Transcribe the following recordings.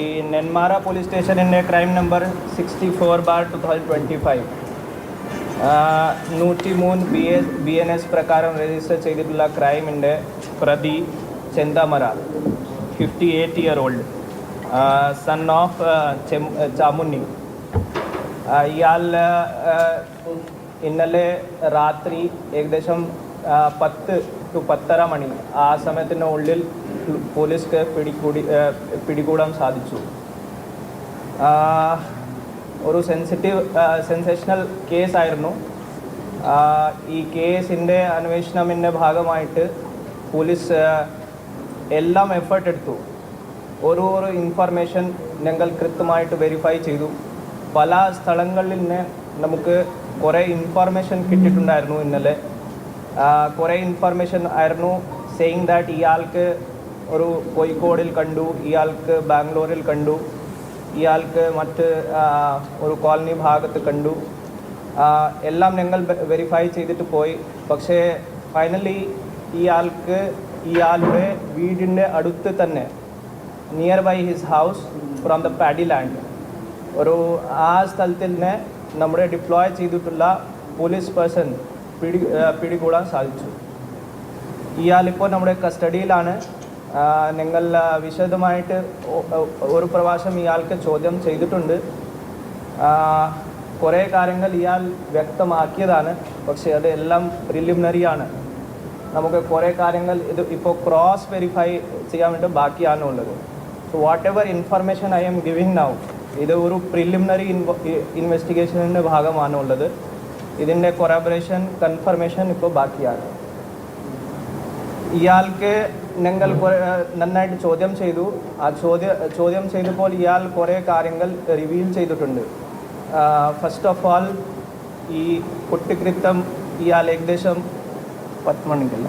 ഈ നെന്മാറ പോലീസ് സ്റ്റേഷനിൻ്റെ crime number 64/2025 103 BNS പ്രകാരം രജിസ്റ്റർ ചെയ്തിട്ടുള്ള ക്രൈമിൻ്റെ പ്രതി ചെന്താമര 58-year-old സൺ ഓഫ് ചാമുണ്ണി. ഇയാൾ ഇന്നലെ രാത്രി ഏകദേശം 10 to 10:30 മണി ആ സമയത്തിനുള്ളിൽ പോലീസ്ക്ക് പിടികൂടാൻ സാധിച്ചു. ഒരു സെൻസേഷണൽ കേസായിരുന്നു. ഈ കേസിൻ്റെ അന്വേഷണത്തിൻ്റെ ഭാഗമായിട്ട് പോലീസ് എല്ലാം എഫേർട്ട് എടുത്തു. ഒരു ഇൻഫർമേഷൻ ഞങ്ങൾ കൃത്യമായിട്ട് വെരിഫൈ ചെയ്തു. പല സ്ഥലങ്ങളിൽ നിന്ന് നമുക്ക് കുറേ ഇൻഫർമേഷൻ കിട്ടിയിട്ടുണ്ടായിരുന്നു. ഇന്നലെ കുറേ ഇൻഫർമേഷൻ ആയിരുന്നു സെയിങ് ദാറ്റ് ഇയാൾക്ക് ഒരു കോഴിക്കോടിൽ കണ്ടു, ഇയാൾക്ക് ബാംഗ്ലൂരിൽ കണ്ടു, ഇയാൾക്ക് മറ്റ് ഒരു കോളനി ഭാഗത്ത് കണ്ടു. എല്ലാം ഞങ്ങൾ വെരിഫൈ ചെയ്തിട്ട് പോയി. പക്ഷേ ഫൈനലി ഇയാളുടെ വീടിൻ്റെ അടുത്ത് തന്നെ near by his house from the paddy land ഒരു ആ സ്ഥലത്തിൽ നിന്ന് നമ്മുടെ ഡിപ്ലോയ് ചെയ്തിട്ടുള്ള പോലീസ് പേഴ്സൺ പിടികൂടാൻ സാധിച്ചു. ഇയാളിപ്പോൾ നമ്മുടെ കസ്റ്റഡിയിലാണ്. ഞങ്ങൾ വിശദമായിട്ട് ഒരു പ്രാവശ്യം ഇയാൾക്ക് ചോദ്യം ചെയ്തിട്ടുണ്ട്. കുറേ കാര്യങ്ങൾ ഇയാൾ വ്യക്തമാക്കിയതാണ്. പക്ഷേ അതെല്ലാം പ്രിലിമിനറിയാണ്. നമുക്ക് കുറേ കാര്യങ്ങൾ ഇത് ഇപ്പോൾ ക്രോസ് വെരിഫൈ ചെയ്യാൻ വേണ്ടി ബാക്കിയാണ് ഉള്ളത്. So what ever information I M giving now ഇത് ഒരു പ്രിലിമിനറി ഇൻവെസ്റ്റിഗേഷൻ്റെ ഭാഗമാണ് ഉള്ളത്. ഇതിൻ്റെ കൊറാബറേഷൻ കൺഫർമേഷൻ ഇപ്പോൾ ബാക്കിയാണ്. ഇയാൾക്ക് ഞങ്ങൾ നന്നായിട്ട് ചോദ്യം ചെയ്തു. ആ ചോദ്യം ചെയ്തപ്പോൾ ഇയാൾ കുറേ കാര്യങ്ങൾ റിവീൽ ചെയ്തിട്ടുണ്ട്. ഫസ്റ്റ് ഓഫ് ഓൾ ഈ കുറ്റകൃത്യം ഇയാൾ ഏകദേശം 10 മണിക്കല്ല,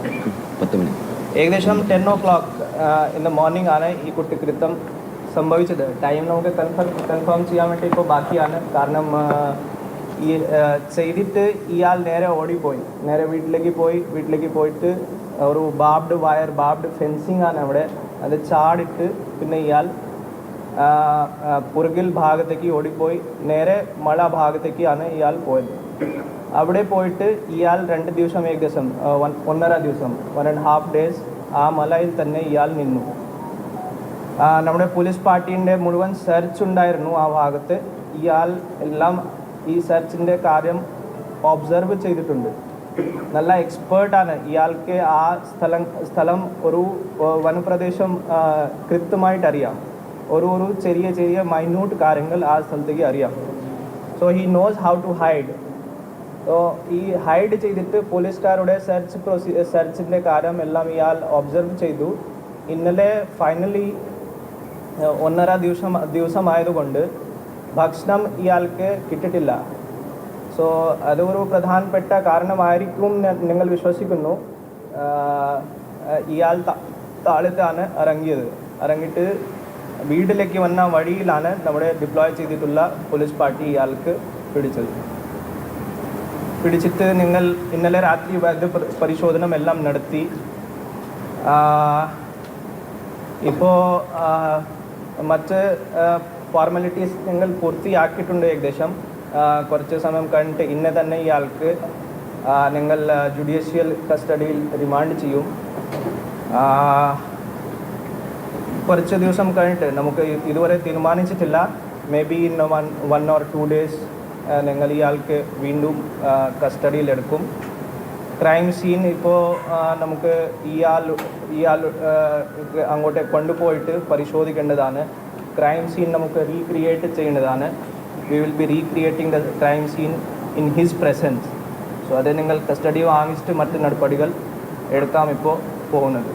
ഏകദേശം 10 o'clock ഇൻ ദ മോർണിംഗ് ആണ് ഈ കുറ്റകൃത്യം സംഭവിച്ചത്. ടൈം നമുക്ക് കൺഫേം ചെയ്യാൻ വേണ്ടി ഇപ്പോൾ ബാക്കിയാണ്. കാരണം ഈ ചെയ്തിട്ട് ഇയാൾ നേരെ ഓടിപ്പോയി, നേരെ വീട്ടിലേക്ക് പോയിട്ട് ഒരു ബാബ്ഡ് ഫെൻസിങ് ആണ് അവിടെ. അത് ചാടിട്ട് പിന്നെ ഇയാൾ പുറകിൽ ഭാഗത്തേക്ക് ഓടിപ്പോയി നേരെ മല ഭാഗത്തേക്കാണ് ഇയാൾ പോയത്. അവിടെ പോയിട്ട് ഇയാൾ 2 ദിവസം ഏകദേശം 1.5 ദിവസം 1.5 days ആ മലയിൽ തന്നെ ഇയാൾ നിന്നു. നമ്മുടെ പോലീസ് പാർട്ടീൻ്റെ മുഴുവൻ സെർച്ച് ഉണ്ടായിരുന്നു ആ ഭാഗത്ത്. ഇയാൾ എല്ലാം ഈ സെർച്ചിൻ്റെ കാര്യം ഒബ്സർവ് ചെയ്തിട്ടുണ്ട്. നല്ല എക്സ്പേർട്ടാണ്. ഇയാൾക്ക് ആ സ്ഥലം ഒരു വനപ്രദേശം കൃത്യമായിട്ട് അറിയാം. ഒരു ചെറിയ മൈന്യൂട്ട് കാര്യങ്ങൾ ആ സ്ഥലത്തേക്ക് അറിയാം. So he knows how to hide. So ഈ ഹൈഡ് ചെയ്തിട്ട് പോലീസുകാരുടെ സെർച്ചിൻ്റെ കാര്യം എല്ലാം ഇയാൾ ഒബ്സർവ് ചെയ്തു. ഇന്നലെ ഫൈനലി 1.5 ദിവസമായതുകൊണ്ട് ഭക്ഷണം ഇയാൾക്ക് കിട്ടിയിട്ടില്ല. സോ അതൊരു പ്രധാനപ്പെട്ട കാരണമായിരിക്കും ഞങ്ങൾ വിശ്വസിക്കുന്നു. ഇയാൾ താഴത്താണ് ഇറങ്ങിയിട്ട് വീട്ടിലേക്ക് വന്ന വഴിയിലാണ് നമ്മുടെ ഡിപ്ലോയ് ചെയ്തിട്ടുള്ള പോലീസ് പാർട്ടി ഇയാൾക്ക് പിടിച്ചിട്ട് നിങ്ങൾ ഇന്നലെ രാത്രി വൈദ്യ പരിശോധന എല്ലാം നടത്തി. ഇപ്പോൾ മറ്റ് ഫോർമാലിറ്റീസ് ഞങ്ങൾ പൂർത്തിയാക്കിയിട്ടുണ്ട്. ഏകദേശം കുറച്ച് സമയം കഴിഞ്ഞിട്ട് ഇന്ന് തന്നെ ഇയാൾക്ക് ഞങ്ങൾ ജുഡീഷ്യൽ കസ്റ്റഡിയിൽ റിമാൻഡ് ചെയ്യും. കുറച്ച് ദിവസം കഴിഞ്ഞിട്ട് നമുക്ക് ഇതുവരെ തീരുമാനിച്ചിട്ടില്ല. May be in 1 or 2 days ഞങ്ങൾ ഇയാൾക്ക് വീണ്ടും കസ്റ്റഡിയിലെടുക്കും. ക്രൈം സീൻ ഇപ്പോൾ നമുക്ക് ഇയാൾ അങ്ങോട്ട് കൊണ്ടുപോയിട്ട് പരിശോധിക്കേണ്ടതാണ്. ക്രൈം സീൻ നമുക്ക് റീക്രിയേറ്റ് ചെയ്യേണ്ടതാണ്. We will be recreating the crime scene in his presence. So അത് നിങ്ങൾ കസ്റ്റഡി വാങ്ങിച്ചിട്ട് മറ്റ് നടപടികൾ എടുക്കാം ഇപ്പോൾ പോകുന്നത്.